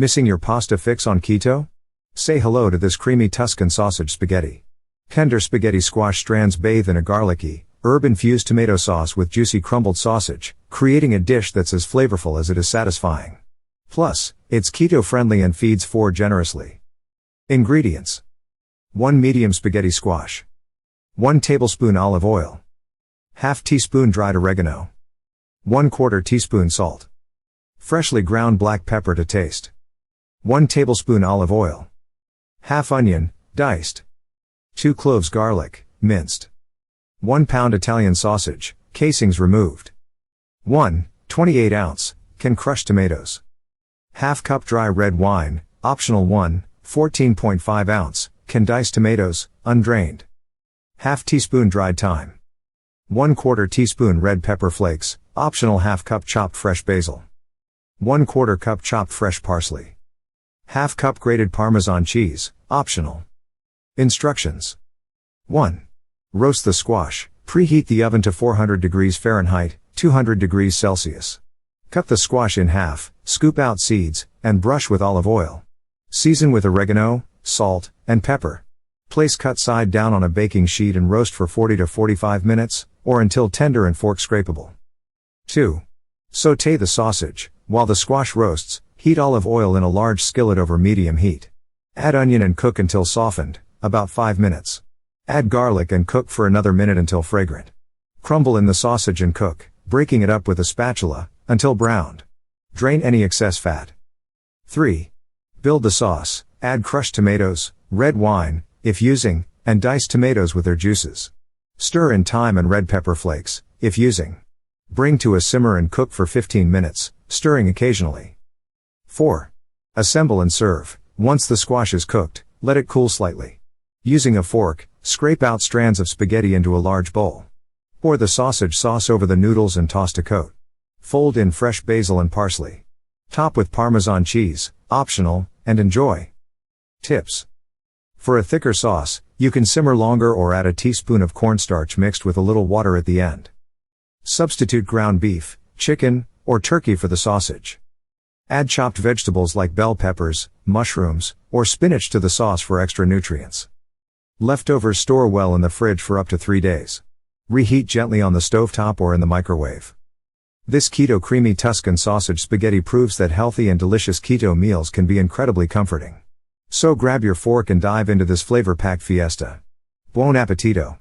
Missing your pasta fix on keto? Say hello to this creamy Tuscan sausage spaghetti. Tender spaghetti squash strands bathe in a garlicky, herb-infused tomato sauce with juicy crumbled sausage, creating a dish that's as flavorful as it is satisfying. Plus, it's keto-friendly and feeds 4 generously. Ingredients: 1 medium spaghetti squash, 1 tablespoon olive oil, ½ teaspoon dried oregano, 1/4 teaspoon salt, freshly ground black pepper to taste, 1 tablespoon olive oil, ½ onion, diced, 2 cloves garlic, minced, 1 pound Italian sausage, casings removed, 1 28-ounce can crushed tomatoes, ½ cup dry red wine, optional 1 14.5-ounce can diced tomatoes, undrained, ½ teaspoon dried thyme, 1/4 teaspoon red pepper flakes, optional ½ cup chopped fresh basil, 1/4 cup chopped fresh parsley, ½ cup grated Parmesan cheese, optional. Instructions. 1. Roast the squash. Preheat the oven to 400 degrees Fahrenheit, 200 degrees Celsius. Cut the squash in half, scoop out seeds, and brush with olive oil. Season with oregano, salt, and pepper. Place cut side down on a baking sheet and roast for 40 to 45 minutes, or until tender and fork scrapable. 2. Sauté the sausage. While the squash roasts, heat olive oil in a large skillet over medium heat. Add onion and cook until softened, about 5 minutes. Add garlic and cook for another minute until fragrant. Crumble in the sausage and cook, breaking it up with a spatula, until browned. Drain any excess fat. 3. Build the sauce. Add crushed tomatoes, red wine, if using, and diced tomatoes with their juices. Stir in thyme and red pepper flakes, if using. Bring to a simmer and cook for 15 minutes, stirring occasionally. 4. Assemble and serve. Once the squash is cooked, let it cool slightly. Using a fork, scrape out strands of spaghetti into a large bowl. Pour the sausage sauce over the noodles and toss to coat. Fold in fresh basil and parsley. Top with Parmesan cheese, optional, and enjoy. Tips. For a thicker sauce, you can simmer longer or add a teaspoon of cornstarch mixed with a little water at the end. Substitute ground beef, chicken, or turkey for the sausage. Add chopped vegetables like bell peppers, mushrooms, or spinach to the sauce for extra nutrients. Leftovers store well in the fridge for up to 3 days. Reheat gently on the stovetop or in the microwave. This keto creamy Tuscan sausage spaghetti proves that healthy and delicious keto meals can be incredibly comforting. So grab your fork and dive into this flavor-packed fiesta. Buon appetito!